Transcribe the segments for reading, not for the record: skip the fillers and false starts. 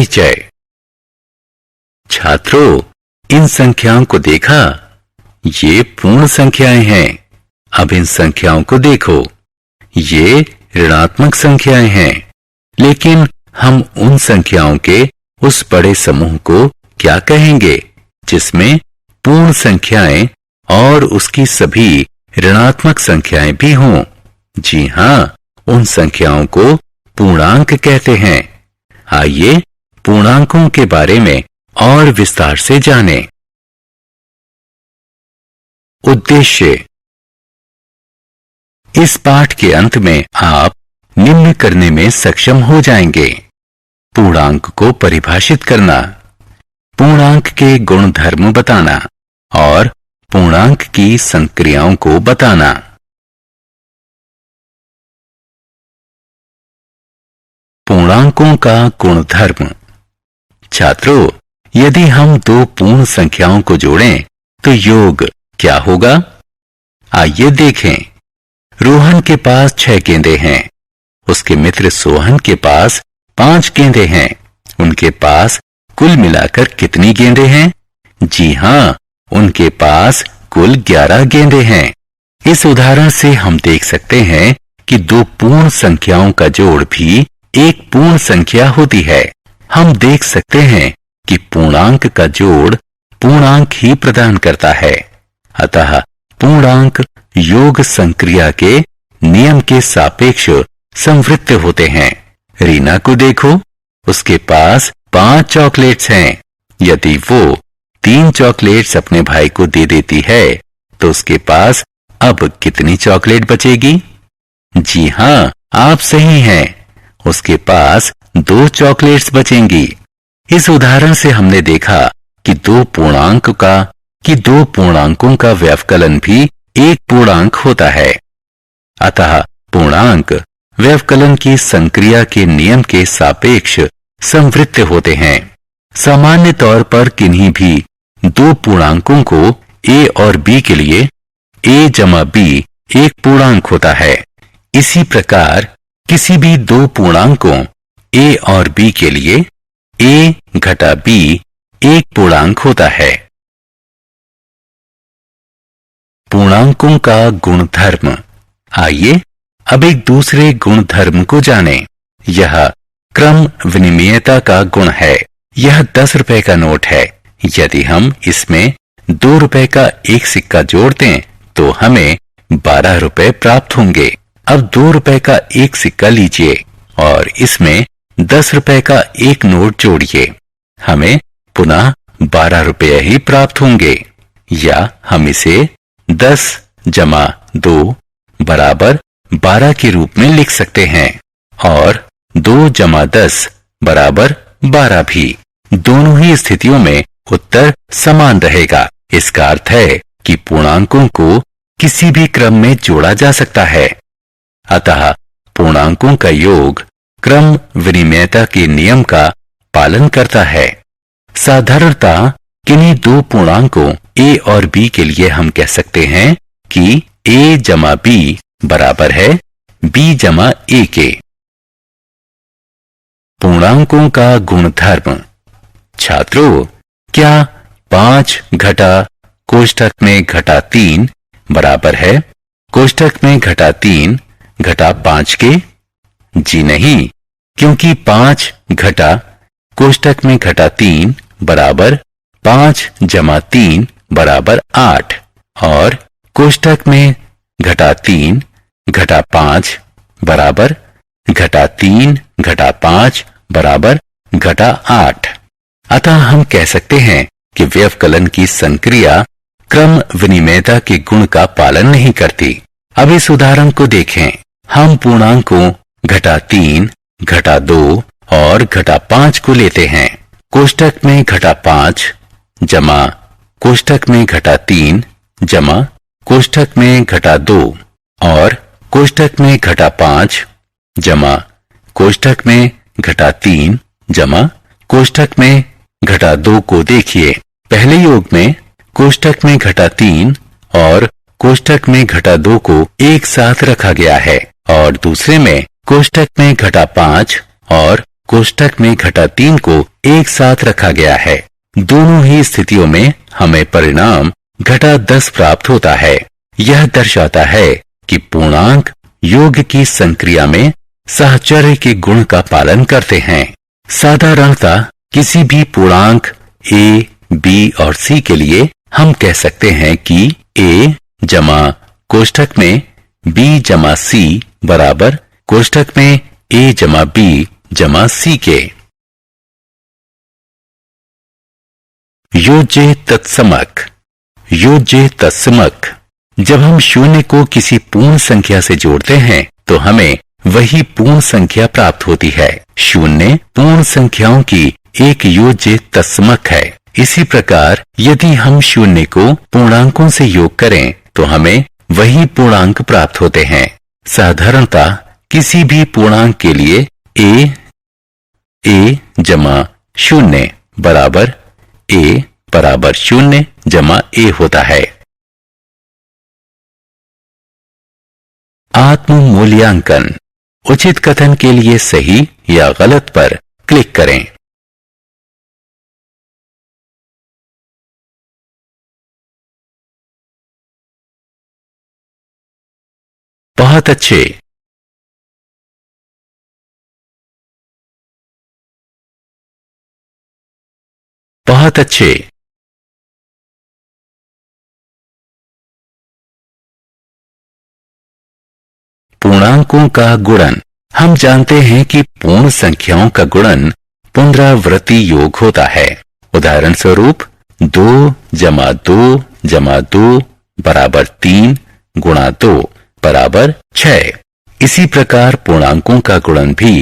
परिचय। छात्रों, इन संख्याओं को देखा? ये पूर्ण संख्याएं हैं। अब इन संख्याओं को देखो, ये ऋणात्मक संख्याएं हैं। लेकिन हम उन संख्याओं के उस बड़े समूह को क्या कहेंगे जिसमें पूर्ण संख्याएं और उसकी सभी ऋणात्मक संख्याएं भी हों? जी हाँ, उन संख्याओं को पूर्णांक कहते हैं। आइए पूर्णांकों के बारे में और विस्तार से जानें। उद्देश्य। इस पाठ के अंत में आप निम्न करने में सक्षम हो जाएंगे। पूर्णांक को परिभाषित करना, पूर्णांक के गुण धर्म बताना और पूर्णांक की संक्रियाओं को बताना। पूर्णांकों का गुणधर्म। छात्रों, यदि हम दो पूर्ण संख्याओं को जोड़ें तो योग क्या होगा? आइए देखें। रोहन के पास 6 गेंदें हैं। उसके मित्र सोहन के पास 5 गेंदें हैं। उनके पास कुल मिलाकर कितनी गेंदें हैं? जी हाँ, उनके पास कुल 11 गेंदें हैं। इस उदाहरण से हम देख सकते हैं कि दो पूर्ण संख्याओं का जोड़ भी एक पूर्ण संख्या होती है। हम देख सकते हैं कि पूर्णांक का जोड़ पूर्णांक ही प्रदान करता है। अतः पूर्णांक योग संक्रिया के नियम के सापेक्ष संवृत्त होते हैं। रीना को देखो, उसके पास 5 चॉकलेट्स हैं। यदि वो 3 चॉकलेट्स अपने भाई को दे देती है तो उसके पास अब कितनी चॉकलेट बचेगी? जी हाँ, आप सही हैं। उसके पास 2 चॉकलेट्स बचेंगी। इस उदाहरण से हमने देखा कि दो पूर्णांकों का व्यवकलन भी एक पूर्णांक होता है। अतः पूर्णांक व्यवकलन की संक्रिया के नियम के सापेक्ष संवृत्त होते हैं। सामान्य तौर पर किन्हीं भी दो पूर्णांकों को a और b के लिए a जमा b एक पूर्णांक होता है। इसी प्रकार किसी भी दो पूर्णांकों a और b के लिए a घटा b एक पूर्णांक होता है। पूर्णांकों का गुणधर्म। आइए अब एक दूसरे गुणधर्म को जानें। यह क्रम विनिमयता का गुण है। यह 10 रुपए का नोट है। यदि हम इसमें 2 रुपए का एक सिक्का जोड़ दें तो हमें 12 रुपए प्राप्त होंगे। अब 2 रुपए का एक सिक्का लीजिए और इसमें 10 रुपए का एक नोट जोड़िए। हमें पुनः 12 रुपए ही प्राप्त होंगे। या हम इसे 10 जमा 2 बराबर 12 के रूप में लिख सकते हैं और 2 जमा 10 बराबर 12 भी। दोनों ही स्थितियों में उत्तर समान रहेगा। इसका अर्थ है कि पूर्णांकों को किसी भी क्रम में जोड़ा जा सकता है। अतः पूर्णांकों का योग क्रम विनिमयता के नियम का पालन करता है। साधारणतः किन्हीं दो पूर्णांकों a और b के लिए हम कह सकते हैं कि a जमा b बराबर है b जमा a के। पूर्णांकों का गुणधर्म। छात्रों, क्या 5 घटा कोष्ठक में घटा 3 बराबर है कोष्ठक में घटा 3 घटा 5 के? जी नहीं, क्योंकि 5 घटा कोष्ठक में घटा 3 बराबर 5 जमा 3 बराबर 8 और कोष्ठक में घटा 3 घटा 5 बराबर घटा 3 घटा 5 बराबर घटा 8। अतः हम कह सकते हैं कि व्यवकलन की संक्रिया क्रम विनिमयता के गुण का पालन नहीं करती। अब इस उदाहरण को देखें। हम पूर्णांकों घटा 3 घटा 2 और घटा 5 को लेते हैं। कोष्ठक में घटा 5 जमा कोष्ठक में घटा 3 जमा कोष्ठक में घटा 2 और कोष्ठक में घटा 5 जमा कोष्ठक में घटा 3 जमा कोष्ठक में घटा 2 को देखिए। पहले योग में कोष्ठक में घटा 3 और कोष्ठक में घटा 2 को एक साथ रखा गया है और दूसरे में कोष्ठक में घटा 5 और कोष्ठक में घटा 3 को एक साथ रखा गया है। दोनों ही स्थितियों में हमें परिणाम घटा 10 प्राप्त होता है। यह दर्शाता है कि पूर्णांक योग की संक्रिया में साहचर्य के गुण का पालन करते हैं। साधारणतः किसी भी पूर्णांक a, b और c के लिए हम कह सकते हैं कि a जमा कोष्ठक में b जमा c बराबर कोष्ठक में a जमा b जमा c के। योज्य तत्समक। योज्य तत्समक। जब हम शून्य को किसी पूर्ण संख्या से जोड़ते हैं तो हमें वही पूर्ण संख्या प्राप्त होती है। शून्य पूर्ण संख्याओं की एक योज्य तत्समक है। इसी प्रकार यदि हम शून्य को पूर्णांकों से योग करें तो हमें वही पूर्णांक प्राप्त होते हैं। साधारणतः किसी भी पूर्णांक के लिए a जमा शून्य बराबर a बराबर शून्य जमा a होता है। आत्म मूल्यांकन। उचित कथन के लिए सही या गलत पर क्लिक करें। बहुत अच्छे। बहुत अच्छे। पूर्णांकों का गुणन। हम जानते हैं कि पूर्ण संख्याओं का गुणन पुनरावृत्ति योग होता है। उदाहरण स्वरूप 2 जमा 2 जमा 2 बराबर 3 गुणा 2 बराबर 6। इसी प्रकार पूर्णांकों का गुणन भी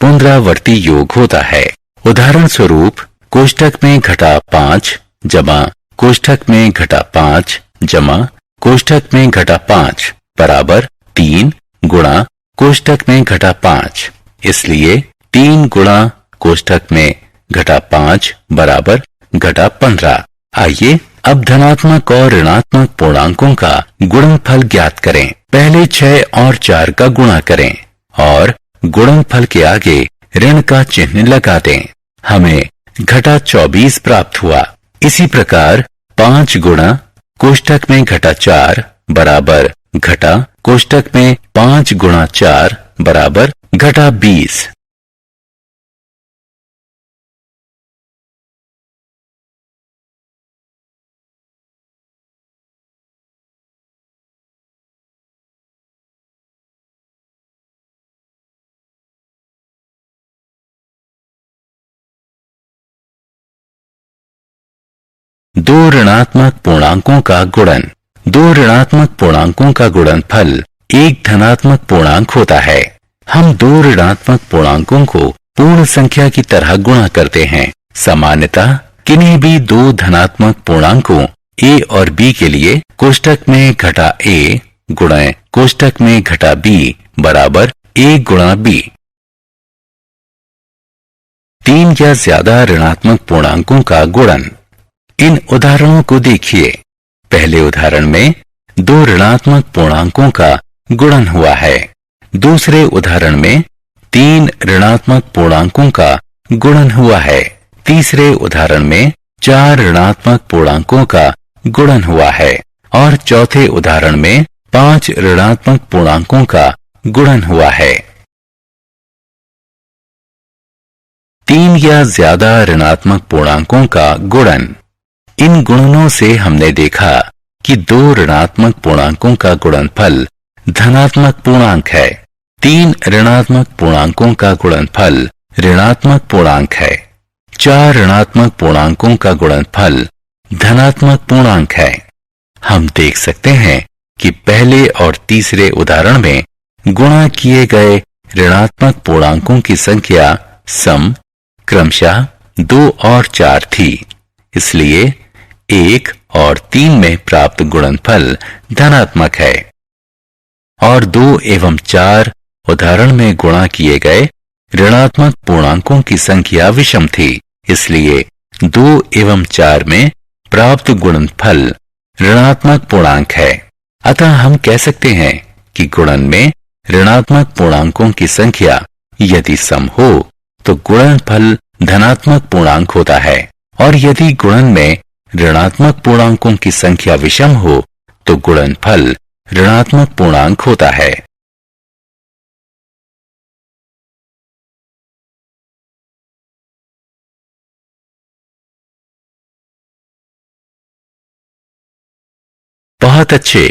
पुनरावृत्ति योग होता है। उदाहरण स्वरूप कोष्ठक में घटा 5 जमा कोष्ठक में घटा 5 जमा कोष्ठक में घटा 5 बराबर 3 गुणा कोष्ठक में घटा 5। इसलिए 3 गुणा कोष्ठक में घटा 5 बराबर घटा 15। आइए अब धनात्मक और ऋणात्मक पूर्णांकों का गुणनफल ज्ञात करें। पहले 6 और 4 का गुणा करें और गुणनफल के आगे ऋण का चिन्ह लगा दें। हमें घटा 24 प्राप्त हुआ। इसी प्रकार 5 गुणा कोष्ठक में घटा 4 बराबर घटा कोष्ठक में 5 गुणा 4 बराबर घटा 20। दो ऋणात्मक पूर्णांकों का गुणन। दो ऋणात्मक पूर्णांकों का गुणनफल एक धनात्मक पूर्णांक होता है। हम दो ऋणात्मक पूर्णांकों को पूर्ण संख्या की तरह गुणा करते हैं। सामान्यतः किन्हीं भी दो धनात्मक पूर्णांकों a और b के लिए कोष्ठक में घटा a गुणा कोष्ठक में घटा b बराबर a गुणा b। 3 या ज्यादा ऋणात्मक पूर्णांकों का गुणन। इन उदाहरणों को देखिए। पहले उदाहरण में 2 ऋणात्मक पूर्णांकों का गुणन हुआ है। दूसरे उदाहरण में 3 ऋणात्मक पूर्णांकों का गुणन हुआ है। तीसरे उदाहरण में 4 ऋणात्मक पूर्णांकों का गुणन हुआ है और चौथे उदाहरण में 5 ऋणात्मक पूर्णांकों का गुणन हुआ है। 3 या ज्यादा ऋणात्मक पूर्णांकों का गुणन। इन गुणनों से हमने देखा कि 2 ऋणात्मक पूर्णांकों का गुणनफल धनात्मक पूर्णांक है। 3 ऋणात्मक पूर्णांकों का गुणनफल ऋणात्मक पूर्णांक है। 4 ऋणात्मक पूर्णांकों का गुणनफल धनात्मक पूर्णांक है। हम देख सकते हैं कि पहले और तीसरे उदाहरण में गुणा किए गए ऋणात्मक पूर्णांकों की संख्या सम क्रमशः 2 और 4 थी। इसलिए 1 और 3 में प्राप्त गुणनफल धनात्मक है और 2 एवं 4 उदाहरण में गुणा किए गए ऋणात्मक पूर्णांकों की संख्या विषम थी। इसलिए 2 एवं 4 में प्राप्त गुणनफल ऋणात्मक पूर्णांक है। अतः हम कह सकते हैं कि गुणन में ऋणात्मक पूर्णांकों की संख्या यदि सम हो तो गुणनफल धनात्मक पूर्णांक होता है, और यदि गुणन में ऋणात्मक पूर्णांकों की संख्या विषम हो तो गुणनफल ऋणात्मक पूर्णांक होता है। बहुत अच्छे।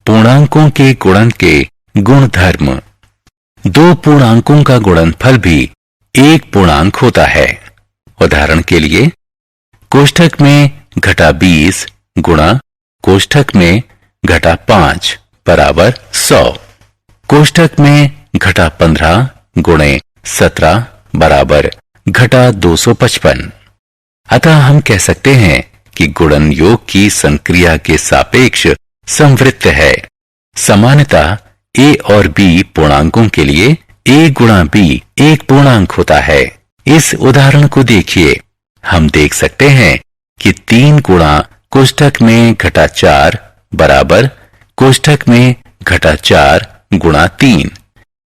पूर्णांकों के गुणन के गुणधर्म। दो पूर्णांकों का गुणनफल भी एक पूर्णांक होता है। उदाहरण के लिए कोष्ठक में घटा 20 गुणा कोष्ठक में घटा 5 बराबर 100। कोष्ठक में घटा 15 गुणे 17 बराबर घटा 255। अतः हम कह सकते हैं कि गुणन योग की संक्रिया के सापेक्ष संवृत्त है। सामान्यतः a और b पूर्णांकों के लिए a गुणा b एक पूर्णांक होता है। इस उदाहरण को देखिए। हम देख सकते हैं कि 3 गुणा कोष्ठक में घटा 4 बराबर कोष्ठक में घटा 4 गुणा 3।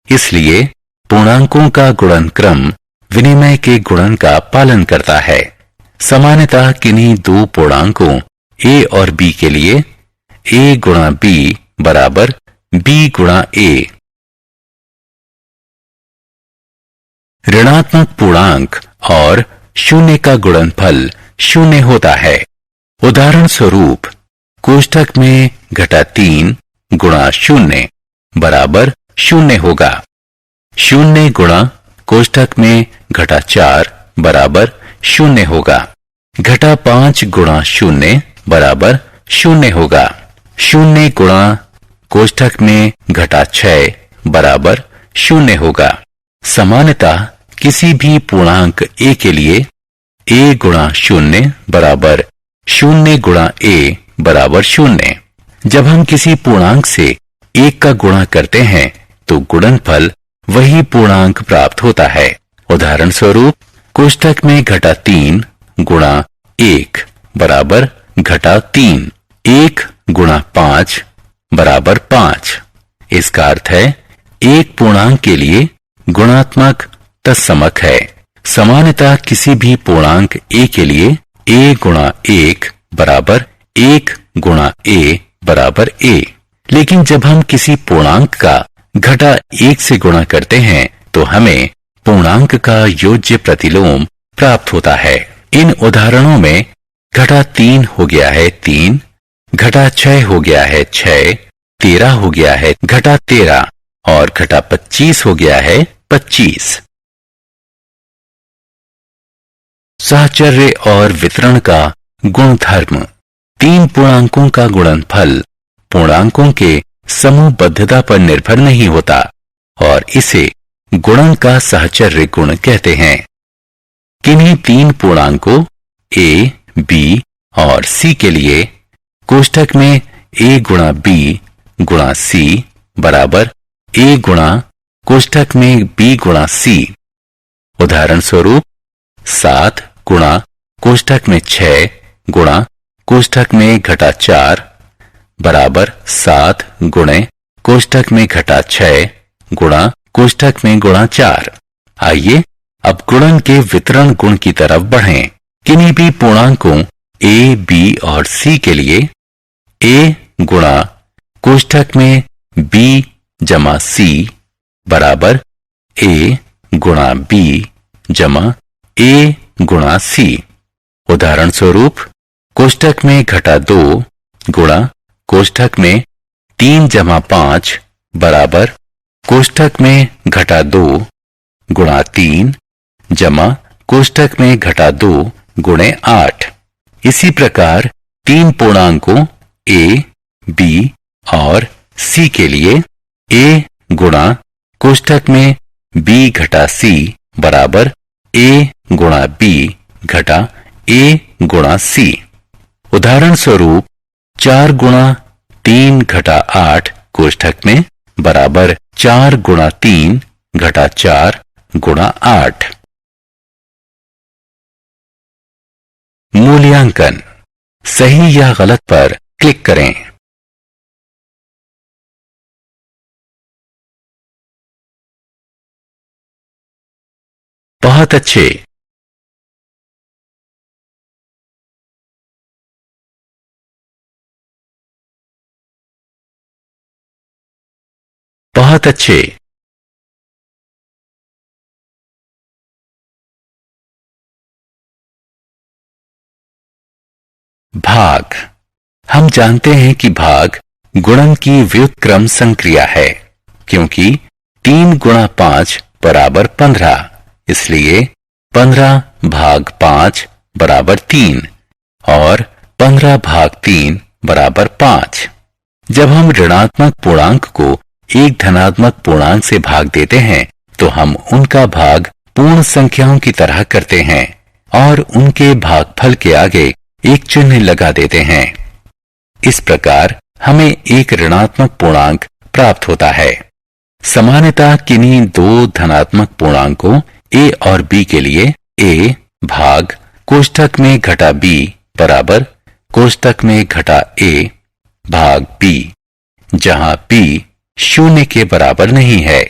इसलिए पूर्णांकों का गुणन क्रम विनिमय के गुणन का पालन करता है। सामान्यतः किन्हीं दो पूर्णांकों a और b के लिए a गुणा b बराबर b गुणा a। ऋणात्मक पूर्णांक और शून्य का गुणनफल शून्य होता है। उदाहरण स्वरूप कोष्ठक में घटा 3 गुणा शून्य बराबर शून्य होगा। शून्य गुणा कोष्ठक में घटा 4 बराबर शून्य होगा। घटा 5 गुणा शून्य बराबर शून्य होगा। शून्य गुणा कोष्ठक में घटा 6 बराबर शून्य होगा। सामान्यतः किसी भी पूर्णांक a के लिए a गुणा शून्य बराबर शून्य गुणा a बराबर शून्य। जब हम किसी पूर्णांक से 1 का गुणा करते हैं तो गुणनफल वही पूर्णांक प्राप्त होता है। उदाहरण स्वरूप कोष्ठक में घटा 3 गुणा 1 बराबर घटा 3। 1 गुणा 5 बराबर 5। इसका अर्थ है एक पूर्णांक के लिए गुणात्मक तत्समक है। सामान्यतः किसी भी पूर्णांक a के लिए a गुणा 1 बराबर 1 गुणा a बराबर a। लेकिन जब हम किसी पूर्णांक का घटा 1 से गुणा करते हैं तो हमें पूर्णांक का योज्य प्रतिलोम प्राप्त होता है। इन उदाहरणों में घटा 3 हो गया है 3, घटा 6 हो गया है 6, 13 हो गया है घटा 13 और घटा 25 हो गया है 25। साहचर्य और वितरण का गुणधर्म। 3 पूर्णांकों का गुणनफल पूर्णांकों के समूहबद्धता पर निर्भर नहीं होता और इसे गुणन का साहचर्य गुण कहते हैं। किन्हीं 3 पूर्णांकों a, b और c के लिए कोष्ठक में a गुणा b गुणा c बराबर a गुणा कोष्ठक में b गुणा c। उदाहरण स्वरूप 7 गुणा कोष्ठक में 6 गुणा कोष्ठक में घटा 4 बराबर 7 गुणे कोष्ठक में घटा 6 गुणा कोष्ठक में गुणा 4। आइए अब गुणन के वितरण गुण की तरफ बढ़ें। किन्हीं भी पूर्णांकों a, b और c के लिए a गुणा कोष्ठक में b जमा c बराबर a गुणा b जमा a गुणा c। उदाहरण स्वरूप कोष्ठक में घटा 2 गुणा कोष्ठक में 3 जमा 5 बराबर कोष्ठक में घटा 2 गुणा 3 जमा कोष्ठक में घटा 2 गुणे 8। इसी प्रकार 3 पूर्णांकों a, b और c के लिए a गुणा कोष्ठक में b घटा c बराबर a गुणा b घटा a गुणा c। उदाहरण स्वरूप 4 गुणा 3 घटा 8 कोष्ठक में बराबर 4 गुणा 3 घटा 4 गुणा 8। मूल्यांकन। सही या गलत पर क्लिक करें। बहुत अच्छे, बहुत अच्छे, भाग। हम जानते हैं कि भाग गुणन की व्युत्क्रम संक्रिया है, क्योंकि 3 गुणा 5 बराबर 15, इसलिए 15 भाग 5 बराबर 3 और 15 भाग 3 बराबर 5। जब हम ऋणात्मक पूर्णांक को एक धनात्मक पूर्णांक से भाग देते हैं तो हम उनका भाग पूर्ण संख्याओं की तरह करते हैं और उनके भागफल के आगे एक चिन्ह लगा देते हैं। इस प्रकार हमें एक ऋणात्मक पूर्णांक प्राप्त होता है। सामान्यतः किन्हीं दो धनात्मक पूर्णांकों a और b के लिए a भाग कोष्ठक में घटा b बराबर कोष्ठक में घटा a भाग b, जहां b 0 के बराबर नहीं है।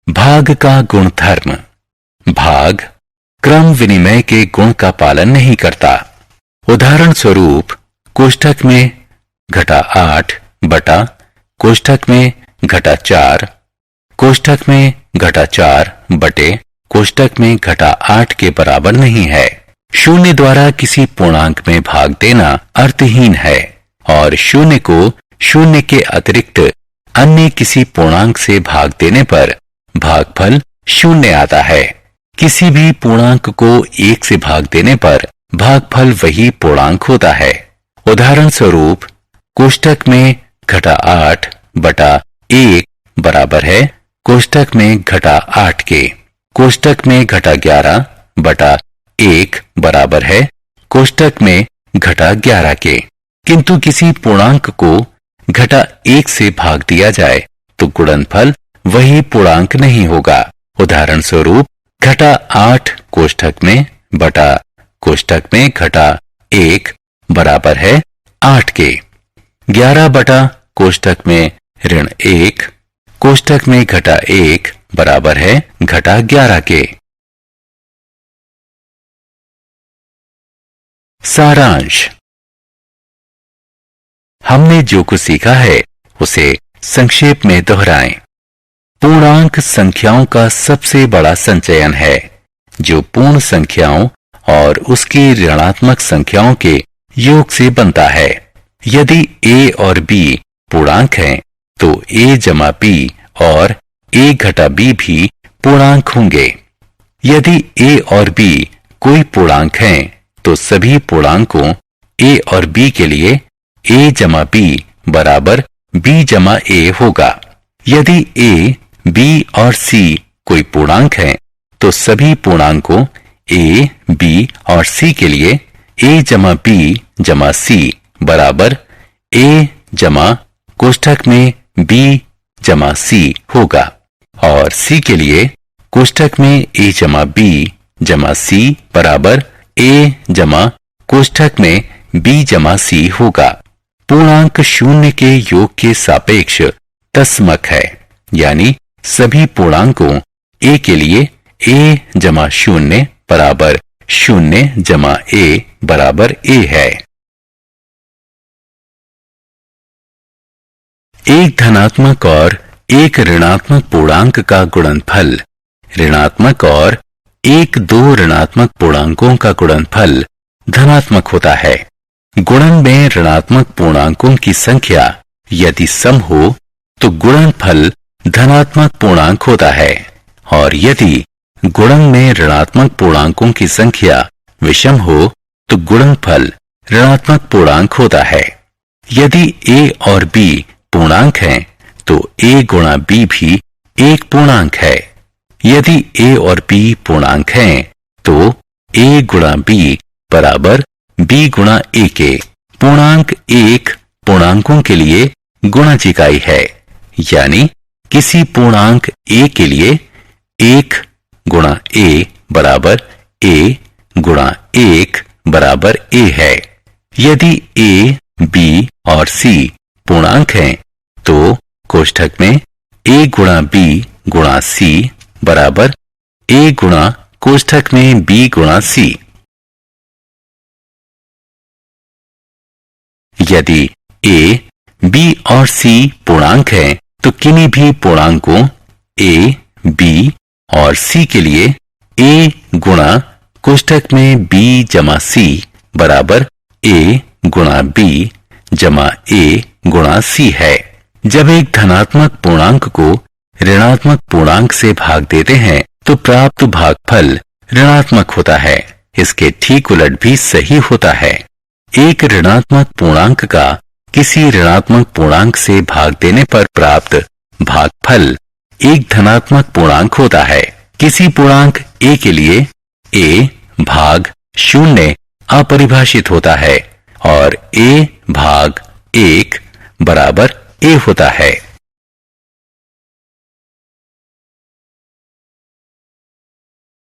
भाग का गुणधर्म। भाग क्रम विनिमय के गुण का पालन नहीं करता। उदाहरण स्वरूप कोष्ठक में घटा 8 बटा कोष्ठक में घटा 4, कोष्ठक में घटा 4 बटे कोष्ठक में घटा 8 के बराबर नहीं है। 0 द्वारा किसी पूर्णांक में भाग देना अर्थहीन है और 0 को 0 के अतिरिक्त अन्य किसी पूर्णांक से भाग देने पर भागफल 0 आता है। किसी भी पूर्णांक को 1 से भाग देने पर भागफल वही पूर्णांक होता है। उदाहरण स्वरूप कोष्ठक में घटा 8 बटा 1 बराबर है कोष्ठक में घटा 8 के। कोष्ठक में घटा 11 बटा 1 बराबर है कोष्ठक में घटा 11 के। किंतु किसी पूर्णांक को घटा 1 से भाग दिया जाए तो गुणनफल वही पूर्णांक नहीं होगा। उदाहरण स्वरूप घटा 8 कोष्ठक में बटा कोष्ठक में घटा 1 बराबर है 8 के। 11 बटा कोष्ठक में ऋण 1 कोष्ठक में घटा 1 बराबर है घटा 11 के। सारांश। हमने जो कुछ सीखा है उसे संक्षेप में दोहराएं। पूर्णांक संख्याओं का सबसे बड़ा संचयन है जो पूर्ण संख्याओं और उसकी ऋणात्मक संख्याओं के योग से बनता है। यदि a और b पूर्णांक हैं तो a जमा b और a घटा b भी पूर्णांक होंगे। यदि a और b कोई पूर्णांक हैं तो सभी पूर्णांकों a और b के लिए a जमा b बराबर b जमा a होगा। यदि a, b और c कोई पूर्णांक हैं तो सभी पूर्णांकों a, b और c के लिए a जमा b जमा c बराबर a जमा कोष्ठक में b जमा c होगा और c के लिए कोष्ठक में a जमा b जमा c बराबर a जमा कोष्ठक में b जमा c होगा। पूर्णांक 0 के योग के सापेक्ष तस्मक है, यानी सभी पूर्णांकों a के लिए a जमा 0 बराबर 0 जमा a बराबर a है। एक धनात्मक और एक ऋणात्मक पूर्णांक का गुणनफल ऋणात्मक और एक दो ऋणात्मक पूर्णांकों का गुणनफल धनात्मक होता है। गुणन में ऋणात्मक पूर्णांकों की संख्या यदि सम हो तो गुणनफल धनात्मक पूर्णांक होता है और यदि गुणन में ऋणात्मक पूर्णांकों की संख्या विषम हो तो गुणनफल ऋणात्मक पूर्णांक होता है। यदि a और b पूर्णांक हैं तो a गुणा b भी एक पूर्णांक है। यदि a और b पूर्णांक हैं तो a गुणा b बराबर b गुणा a के। पूर्णांक 1 पूर्णांकों के लिए गुणज इकाई है, यानी किसी पूर्णांक a के लिए 1 गुणा a बराबर a गुणा 1 बराबर a है। यदि a, b और c पूर्णांक हैं तो कोष्ठक में a गुणा b गुणा सी बराबर ए गुणा कोष्ठक में बी गुणा सी। यदि ए, बी और सी पूर्णांक है तो किन्हीं भी पूर्णांकों ए, बी और सी के लिए ए गुणा कोष्ठक में बी जमा सी बराबर ए गुणा बी जमा ए गुणा सी है। जब एक धनात्मक पूर्णांक को ऋणात्मक पूर्णांक से भाग देते हैं तो प्राप्त भागफल ऋणात्मक होता है। इसके ठीक उलट भी सही होता है। एक ऋणात्मक पूर्णांक का किसी ऋणात्मक पूर्णांक से भाग देने पर प्राप्त भागफल एक धनात्मक पूर्णांक होता है। किसी पूर्णांक a के लिए a भाग 0 अपरिभाषित होता है और a भाग 1 बराबर a होता है।